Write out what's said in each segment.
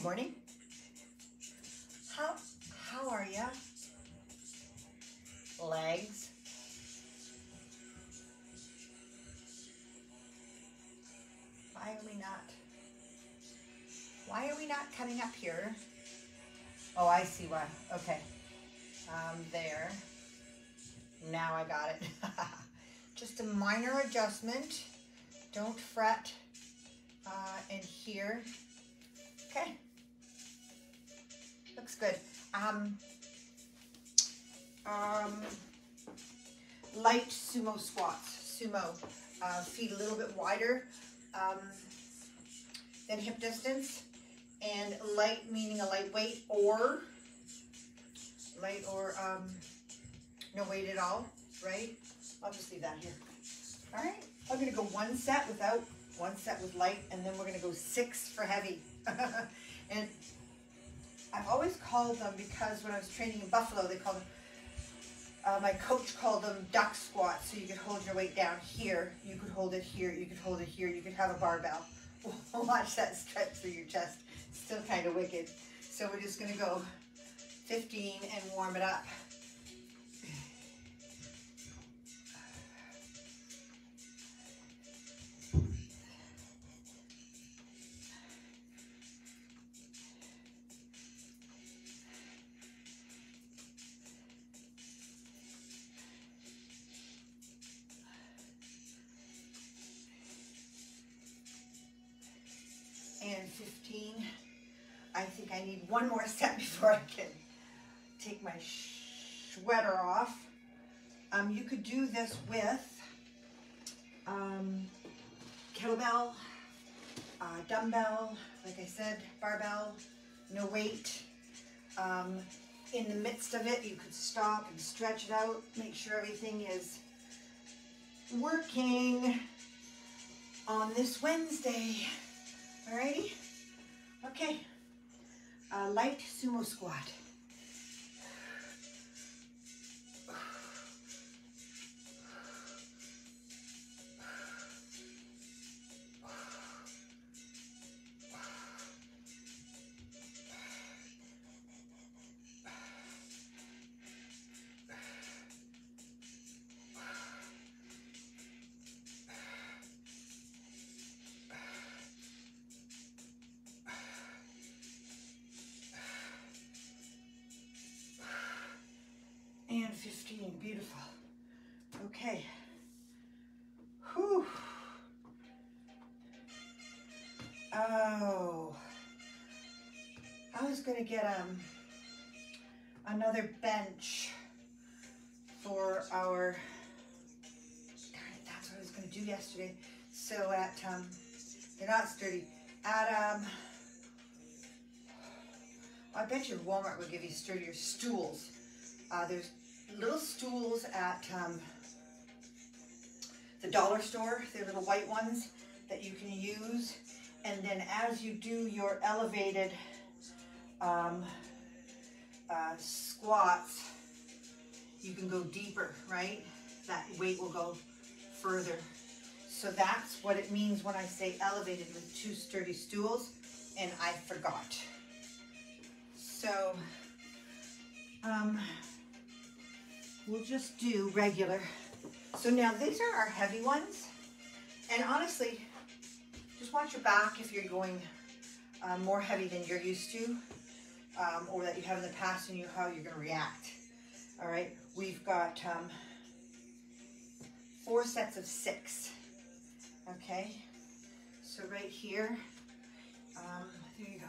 morning. How are ya? Legs. Why are we not coming up here? Oh, I see why. Okay. There. Now I got it. Just a minor adjustment. Don't fret. And here. Okay. Looks good. Light sumo squats. Sumo. Feet a little bit wider than hip distance. And light meaning a lightweight or no weight at all, right? I'll just leave that here. All right. I'm going to go one set without, one set with light, and then we're going to go 6 for heavy. And I've always called them, because when I was training in Buffalo, they called them, my coach called them duck squats. So you could hold your weight down here, you could hold it here, you could hold it here, you could have a barbell. Watch that stretch through your chest. Still kind of wicked. So we're just going to go 15 and warm it up. And 15. I think I need one more set before I can take my sweater off. You could do this with kettlebell, dumbbell, like I said, barbell, no weight. In the midst of it, you could stop and stretch it out, make sure everything is working on this Wednesday. Alrighty? Okay. Light sumo squat. And 15, beautiful. Okay. Whew. Oh, I was gonna get another bench for our, that's what I was gonna do yesterday. So at, they're not sturdy, at, I bet you Walmart will give you sturdier stools. There's little stools at the dollar store. They're little white ones that you can use. And then as you do your elevated squats, you can go deeper, right? That weight will go further. So that's what it means when I say elevated with 2 sturdy stools, and I forgot. So, we'll just do regular. So now these are our heavy ones. And honestly, just watch your back if you're going more heavy than you're used to, or that you have in the past, and how you're gonna react. All right, we've got 4 sets of 6. Okay, so right here, there you go.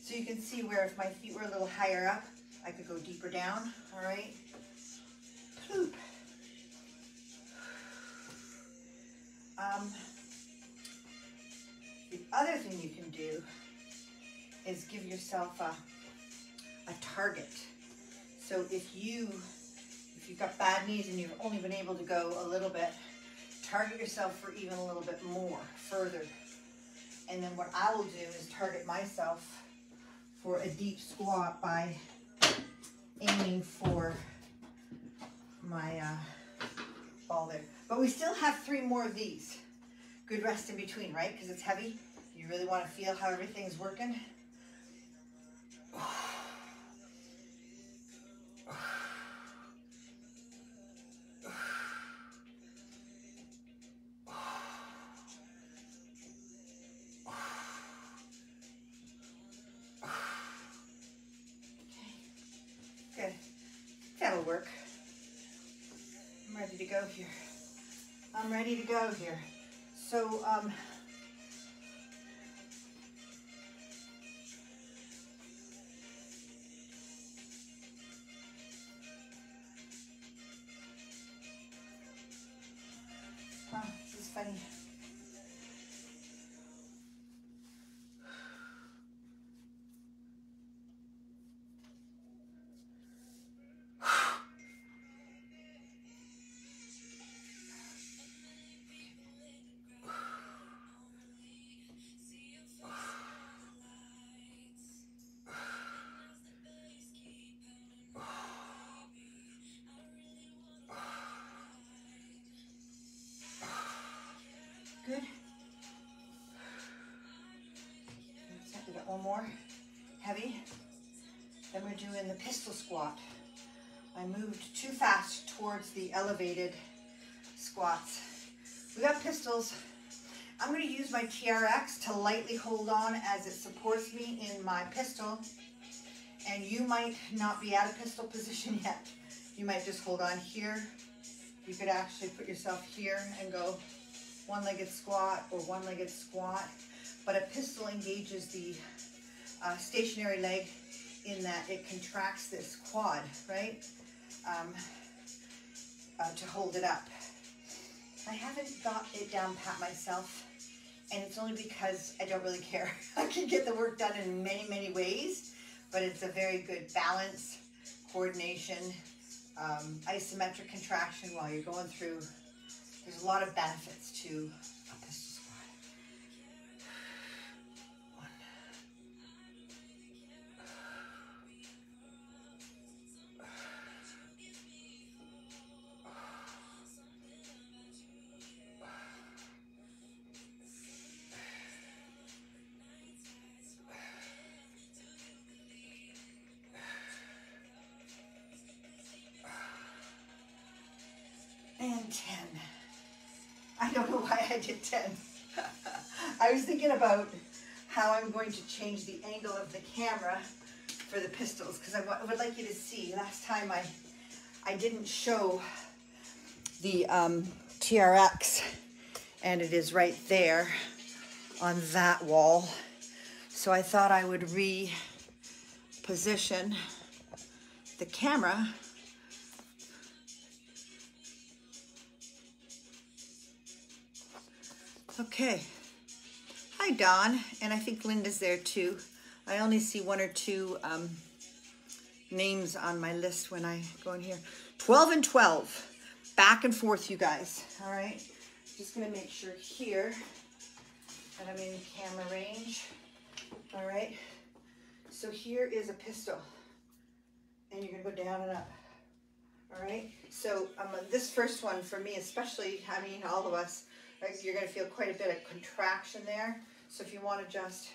So you can see where if my feet were a little higher up, I could go deeper down, all right? Poop. The other thing you can do is give yourself a target. So if you've got bad knees and you've only been able to go a little bit, target yourself for even a little bit more, further. And then what I will do is target myself for a deep squat by aiming for my ball there. But we still have 3 more of these. Good rest in between, right? Because it's heavy. You really want to feel how everything's working. Good. That'll work. I'm ready to go here. I'm ready to go here. So, this is funny. Good. We got one more. Heavy. Then we're doing the pistol squat. I moved too fast towards the elevated squats. We got pistols. I'm going to use my TRX to lightly hold on as it supports me in my pistol. And you might not be at a pistol position yet. You might just hold on here. You could actually put yourself here and go one-legged squat or one-legged squat. But a pistol engages the stationary leg in that it contracts this quad, right? To hold it up. I haven't got it down pat myself, and it's only because I don't really care. I can get the work done in many, many ways, but it's a very good balance, coordination, isometric contraction while you're going through. There's a lot of benefits to a pistol squat. And 10. I don't know why I did 10. I was thinking about how I'm going to change the angle of the camera for the pistols, because I would like you to see. Last time I didn't show the TRX, and it is right there on that wall. So I thought I would reposition the camera . Okay. Hi, Dawn. And I think Linda's there too. I only see 1 or 2 names on my list when I go in here. 12 and 12. Back and forth, you guys. All right. Just going to make sure here that I'm in camera range. All right. So here is a pistol. And you're going to go down and up. All right. So this first one for me especially, I mean all of us, right, you're going to feel quite a bit of contraction there. So if you want to just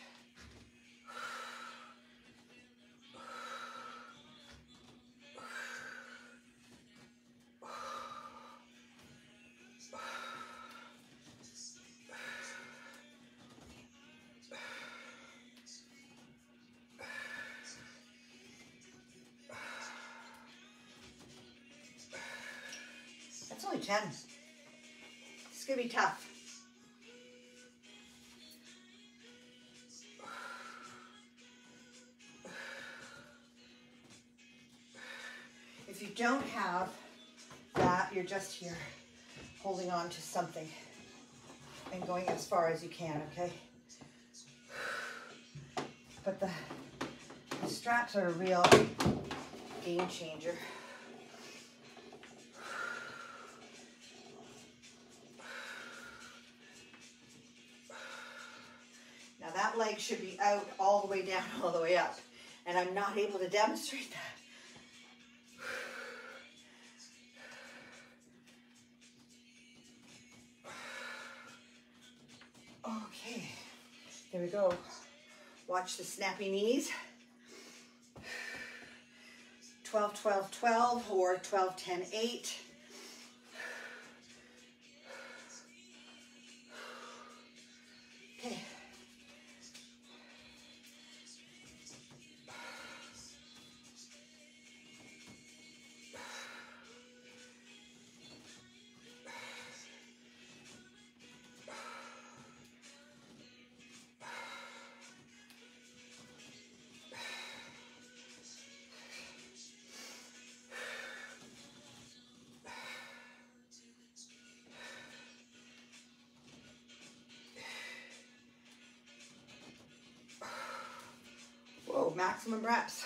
that's only 10. It's going to be tough. If you don't have that, you're just here holding on to something and going as far as you can, okay? But the straps are a real game changer. that leg should be out all the way down, all the way up. And I'm not able to demonstrate that. Okay, there we go. Watch the snappy knees. 12, 12, 12, or 12, 10, 8. Okay. Whoa, maximum reps.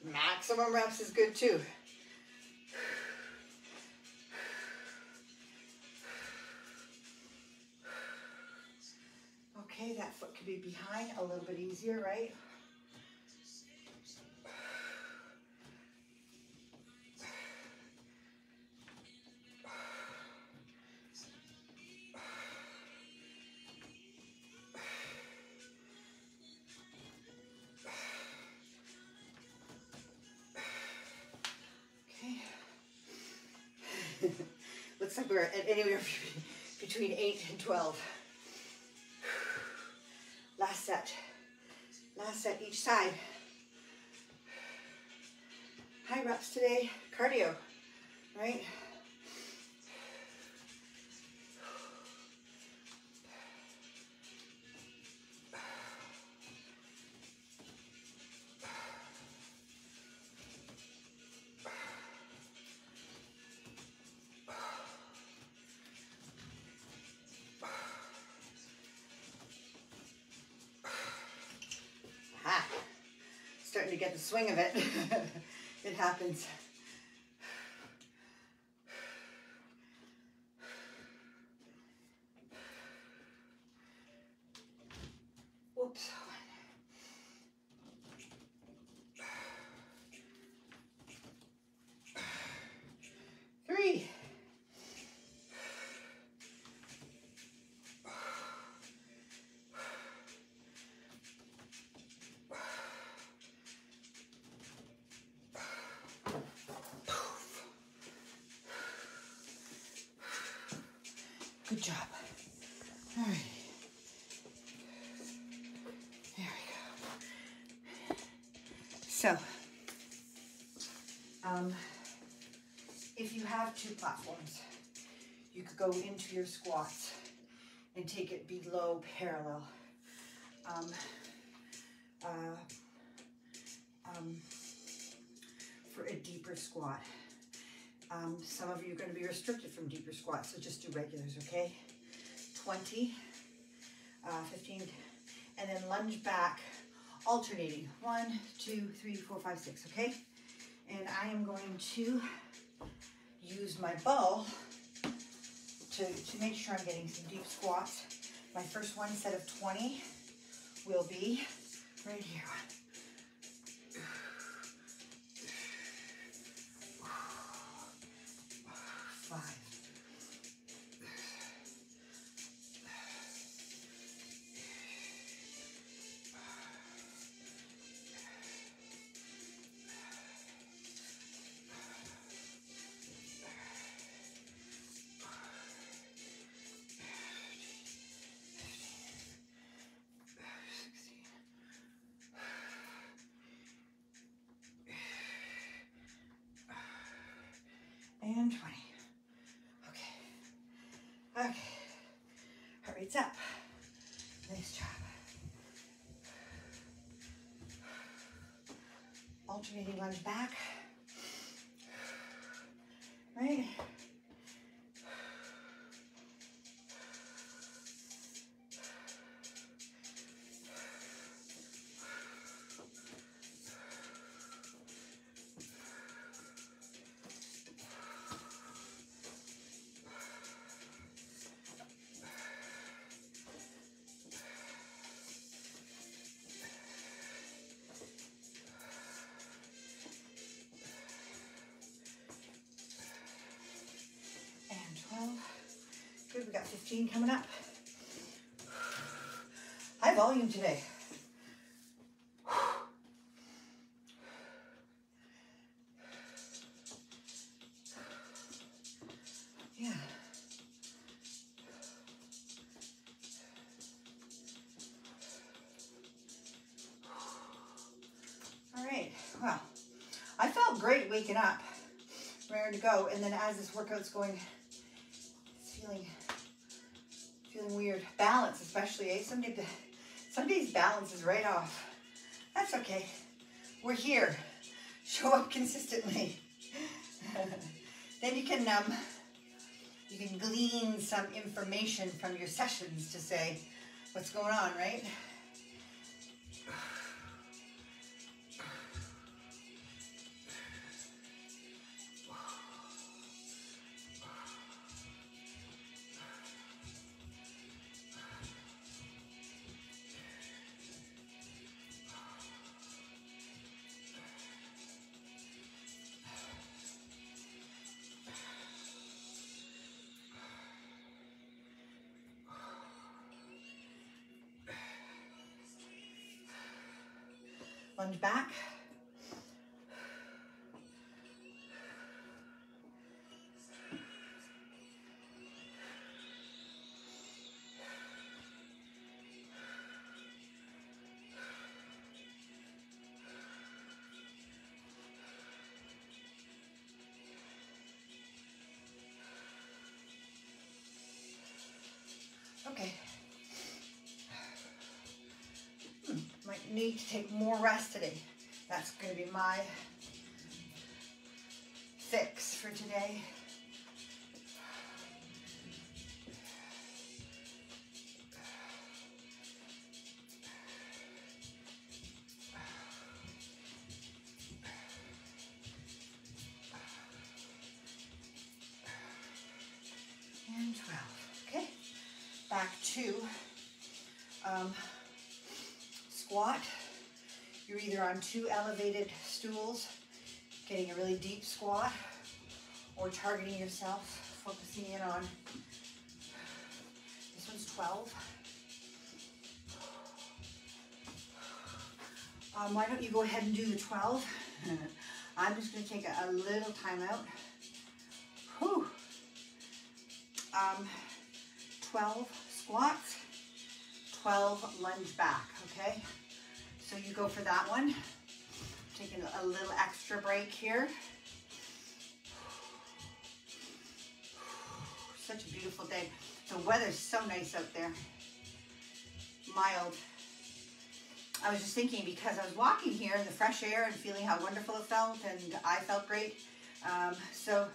Maximum reps is good too. Okay, that foot could be behind a little bit easier, right? Looks like we're at anywhere between 8 and 12. Last set each side. High reps today, cardio, right? Starting to get the swing of it. It happens. Whoops. 3. Good job. All right. There we go. So, if you have 2 platforms, you could go into your squats and take it below parallel. For a deeper squat. Some of you are going to be restricted from deeper squats, so just do regulars, okay? 20, 15, and then lunge back, alternating. 1, 2, 3, 4, 5, 6, okay? And I am going to use my bow to make sure I'm getting some deep squats. My first one set of 20 will be right here. 5. And 20. Okay. Okay. Heart rate's up. Nice job. Alternating lunge back. Right? 15 coming up. High volume today. Yeah. All right, well, I felt great waking up, ready to go, and then as this workout's going, it's feeling weird. Balance especially, eh? Some days balance is right off. That's okay. We're here. Show up consistently. Then you can glean some information from your sessions to say what's going on, right? Lunge back. Okay. Might need to take more rest today. That's going to be my fix for today. And 12. Okay. Back to squat. You're either on 2 elevated stools, getting a really deep squat, or targeting yourself, focusing in on, this one's 12. Why don't you go ahead and do the 12? I'm just going to take a little time out. Whew. 12 squats, 12 lunge back, okay? So you go for that one. Taking a little extra break here. Such a beautiful day. The weather's so nice out there. Mild. I was just thinking, because I was walking here in the fresh air and feeling how wonderful it felt, and I felt great. So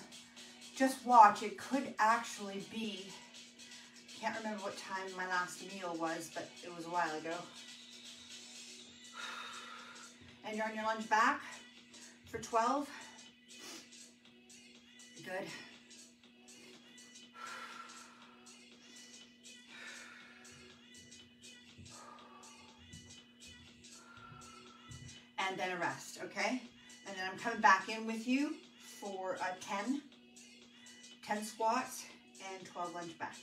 just watch. It could actually be, can't remember what time my last meal was, but it was a while ago. And you're on your lunge back for 12. Good. And then a rest, okay? And then I'm coming back in with you for 10 squats and 12 lunge backs.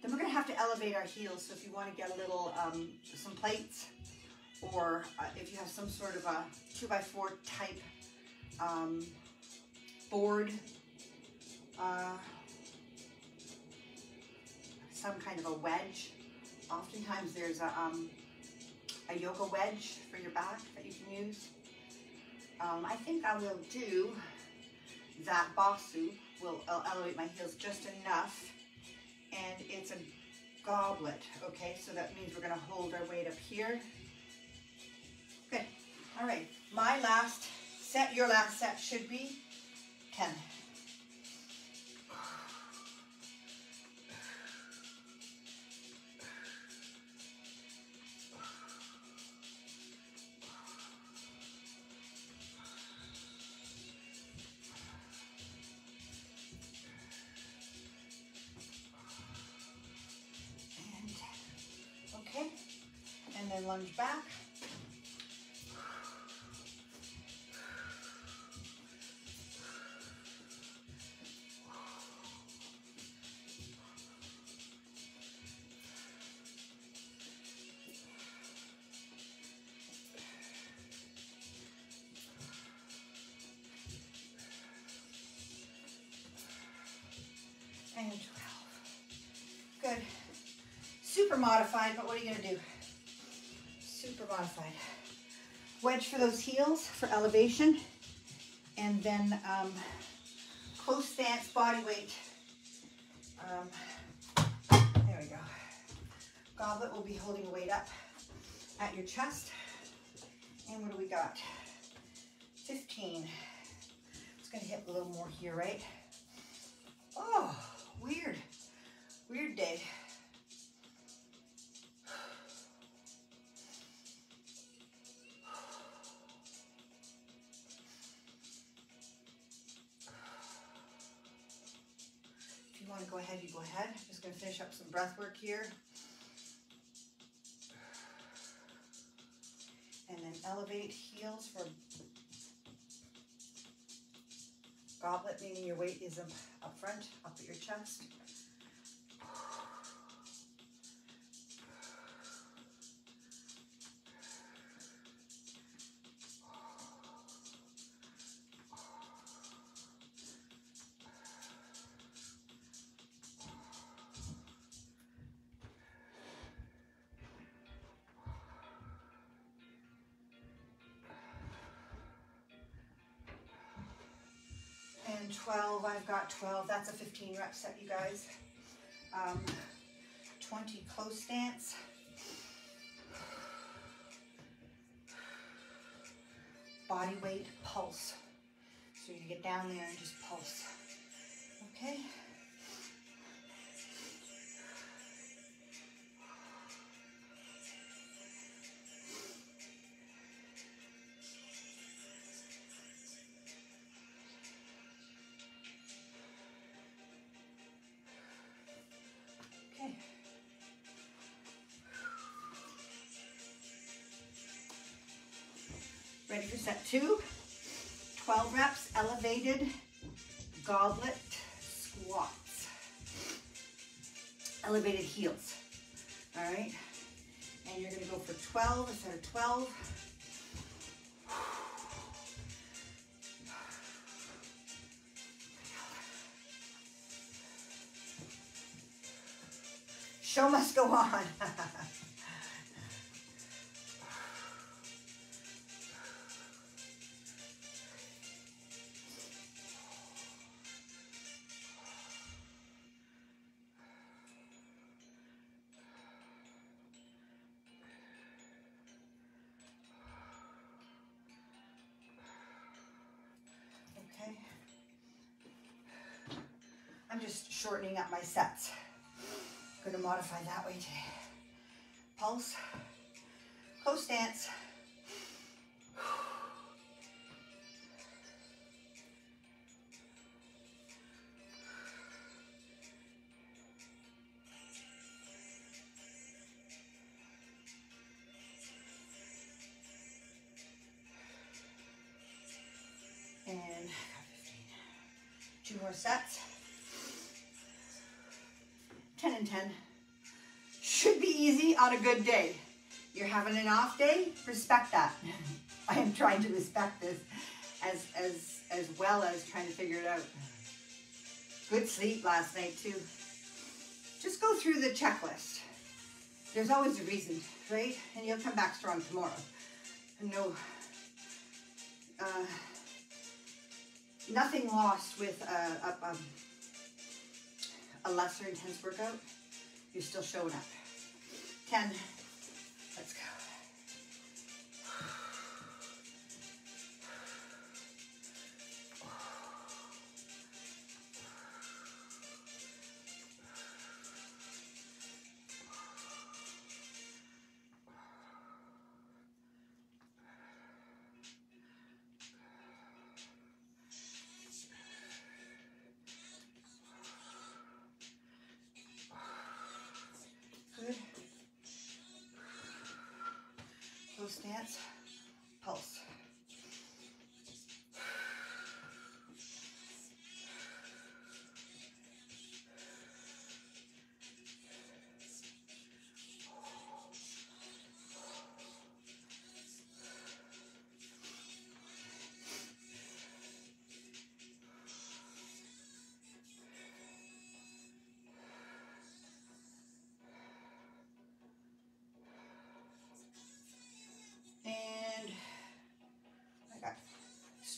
Then we're gonna have to elevate our heels, so if you wanna get a little, some plates, or if you have some sort of a 2x4 type board, some kind of a wedge. Oftentimes there's a yoga wedge for your back that you can use. I think I will do that Basu, will elevate my heels just enough, and it's a goblet, okay? So that means we're gonna hold our weight up here. Good. All right. My last set, your last set should be 10. And okay. And then lunge back. super modified, but what are you gonna do? Super modified. Wedge for those heels for elevation, and then close stance, body weight. There we go. Goblet will be holding the weight up at your chest. And what do we got? 15. It's gonna hit a little more here, right? Oh, weird. Weird day. If you want to go ahead, you go ahead. I'm just going to finish up some breath work here. And then elevate heels for goblet, meaning your weight is up front, up at your chest. And 12, I've got 12. That's a 15 rep set, you guys. 20 close stance. Body weight, pulse. So you get down there and just pulse. Okay. Ready for set 2. 12 reps, elevated goblet squats. Elevated heels. All right. And you're going to go for 12 instead of 12. Show must go on. Okay. I'm just shortening up my sets. Going to modify that way today. Pulse, close stance. And 15. 2 more sets. 10 and 10. Should be easy on a good day. You're having an off day? Respect that. I am trying to respect this as well as trying to figure it out. Good sleep last night too. Just go through the checklist. There's always a reason, right? And you'll come back strong tomorrow. No, nothing lost with a lesser intense workout. You're still showing up. 10. Let's go. Good. Close stance, pulse.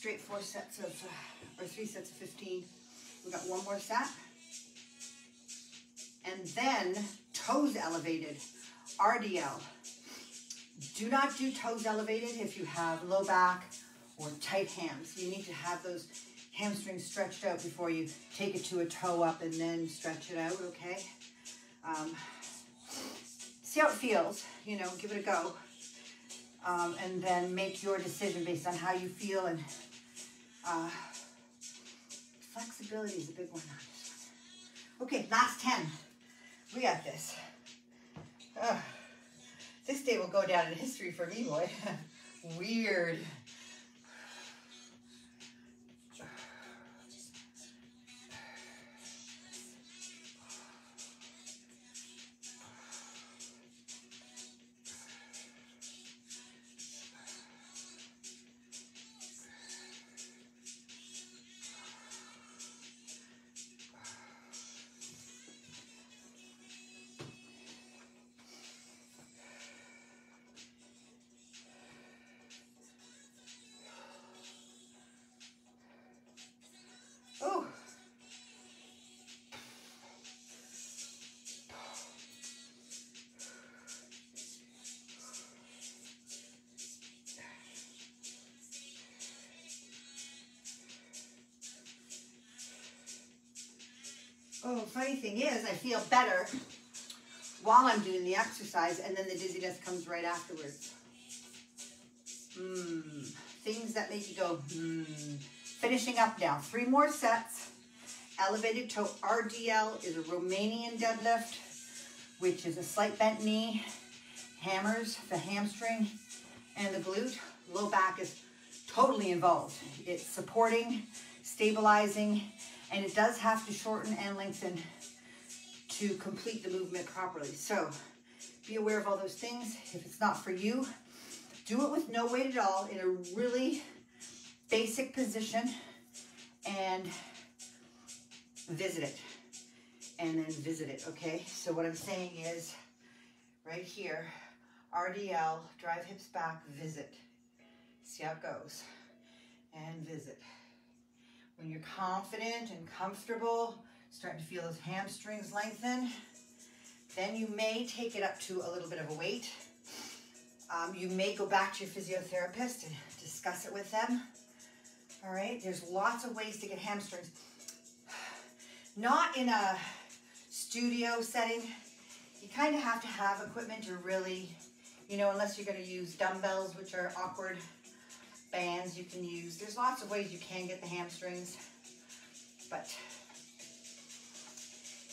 straight 4 sets of, or 3 sets of 15. We got one more set. And then Toes Elevated RDL. Do not do toes elevated if you have low back or tight hams. You need to have those hamstrings stretched out before you take it to a toe up and then stretch it out, okay? See how it feels, you know, give it a go. And then make your decision based on how you feel. And flexibility is a big one on this one. Okay, last 10. We got this. This day will go down in history for me, boy. Weird. Oh. Oh, funny thing is, I feel better while I'm doing the exercise, and then the dizziness comes right afterwards. Things that make you go, Finishing up now, 3 more sets. Elevated toe RDL is a Romanian deadlift, which is a slight bent knee, hammers the hamstring and the glute. Low back is totally involved. It's supporting, stabilizing, and it does have to shorten and lengthen to complete the movement properly. So be aware of all those things. If it's not for you, do it with no weight at all in a really basic position and visit it. And then visit it, okay? So what I'm saying is, right here, RDL, drive hips back, visit. See how it goes. And visit. When you're confident and comfortable, starting to feel those hamstrings lengthen, then you may take it up to a little bit of a weight. You may go back to your physiotherapist and discuss it with them. All right, there's lots of ways to get hamstrings. Not in a studio setting. You kind of have to have equipment to really, you know, unless you're going to use dumbbells, which are awkward. Bands you can use. There's lots of ways you can get the hamstrings, but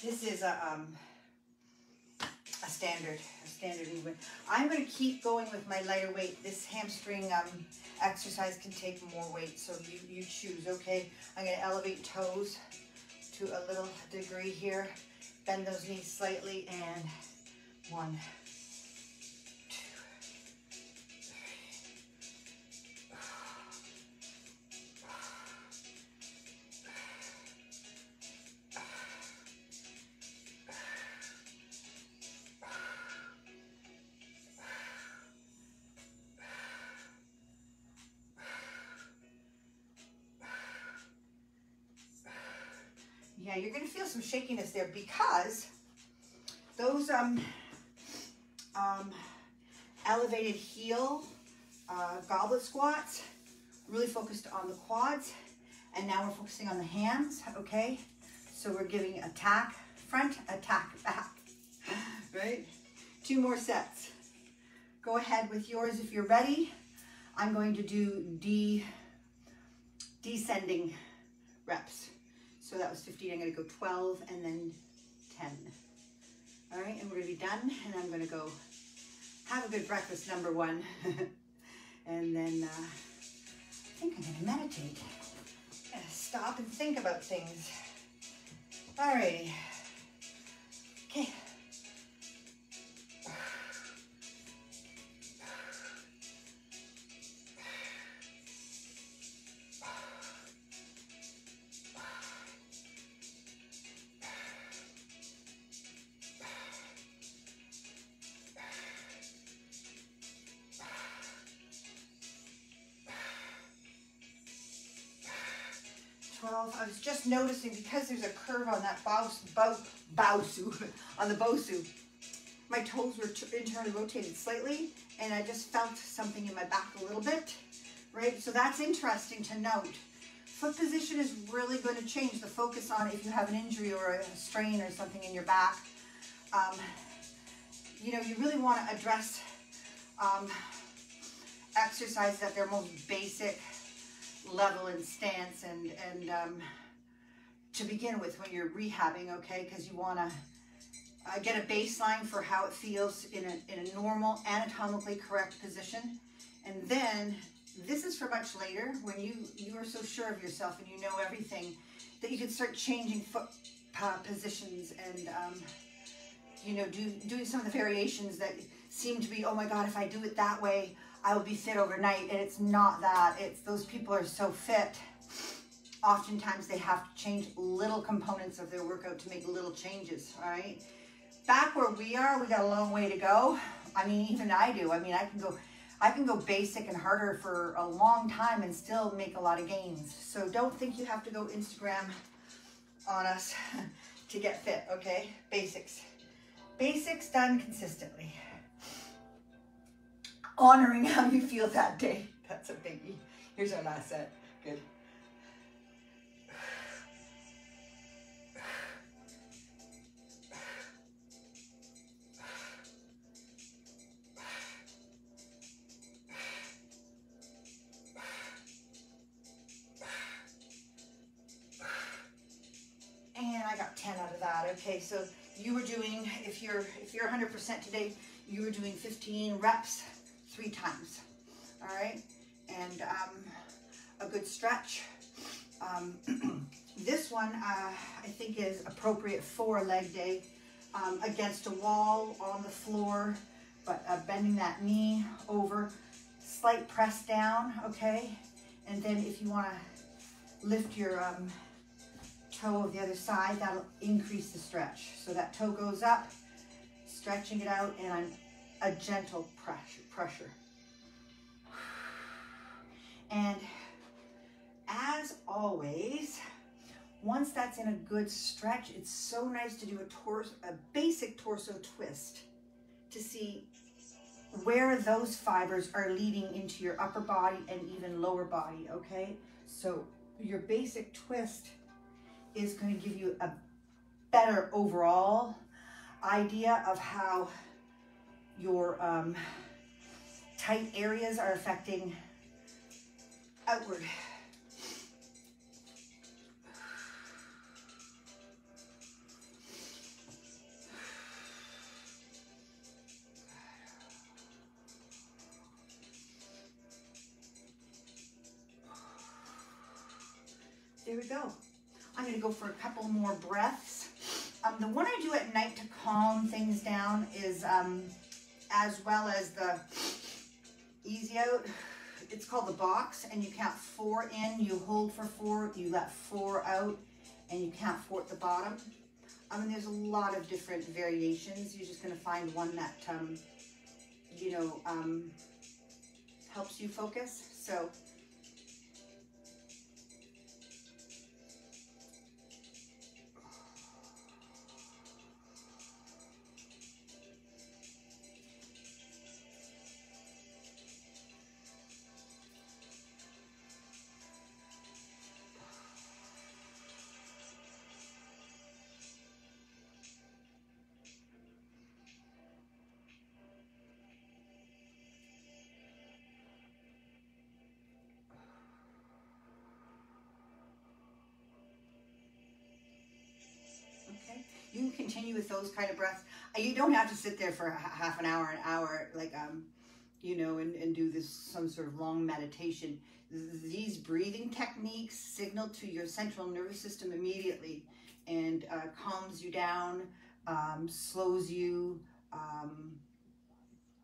this is a standard movement. I'm going to keep going with my lighter weight. This hamstring exercise can take more weight, so you choose, okay? I'm going to elevate toes to a little degree here, bend those knees slightly, and 1, 2, 3. Yeah, you're going to feel some shakiness there because those elevated heel goblet squats really focused on the quads, and now we're focusing on the hands, okay? So we're giving attack front, attack back, right? 2 more sets. Go ahead with yours if you're ready. I'm going to do descending reps. So that was 15, I'm gonna go 12 and then 10. All right, and we're gonna be done, and I'm gonna go have a good breakfast, number 1. And then I think I'm gonna meditate. I'm gonna stop and think about things. All righty, okay. myself, I was just noticing because there's a curve on that Bosu, on the Bosu, my toes were internally rotated slightly, and I just felt something in my back a little bit, right? So that's interesting to note. Foot position is really going to change the focus on if you have an injury or a strain or something in your back. You know, you really want to address exercises at their most basic level and stance, and to begin with when you're rehabbing, okay, because you want to get a baseline for how it feels in a normal, anatomically correct position. And then, this is for much later, when you are so sure of yourself and you know everything, that you can start changing foot positions and, you know, doing some of the variations that seem to be, oh my God, if I do it that way, I will be fit overnight. And it's not that. It's those people are so fit. Oftentimes they have to change little components of their workout to make little changes, all right? Back where we are, we got a long way to go. I mean, even I do. I mean, I can go basic and harder for a long time and still make a lot of gains. So don't think you have to go Instagram on us to get fit, okay? Basics. Basics done consistently. Honoring how you feel that day. That's a biggie. Here's our last set. Good. And I got 10 out of that. Okay, so you were doing, if you're 100% today, you were doing 15 reps 3 times. All right, and a good stretch. This one I think is appropriate for a leg day, against a wall, on the floor, but bending that knee over, slight press down, okay? And then if you want to lift your toe of the other side, that'll increase the stretch. So that toe goes up, stretching it out, and I'm a gentle pressure. And as always, once that's in a good stretch, it's so nice to do a basic torso twist to see where those fibers are leading into your upper body and even lower body, okay? So your basic twist is going to give you a better overall idea of how your tight areas are affecting outward. There we go. I'm going to go for a couple more breaths. The one I do at night to calm things down is, as well as the easy out, it's called the box, and you count 4 in, you hold for 4, you let 4 out, and you count 4 at the bottom. There's a lot of different variations. You're just going to find one that, you know, helps you focus. So you can continue with those kind of breaths. You don't have to sit there for half an hour, like, you know, and do this, some sort of long meditation. These breathing techniques signal to your central nervous system immediately and calms you down, slows you,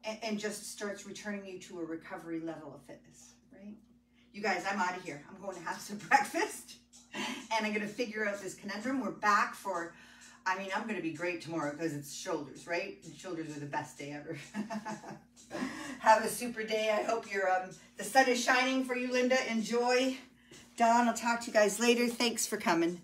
and just starts returning you to a recovery level of fitness, right? You guys, I'm out of here. I'm going to have some breakfast and I'm going to figure out this conundrum. We're back for, I mean, I'm going to be great tomorrow because it's shoulders, right? And shoulders are the best day ever. Have a super day. I hope the sun is shining for you, Linda. Enjoy. Dawn, I'll talk to you guys later. Thanks for coming.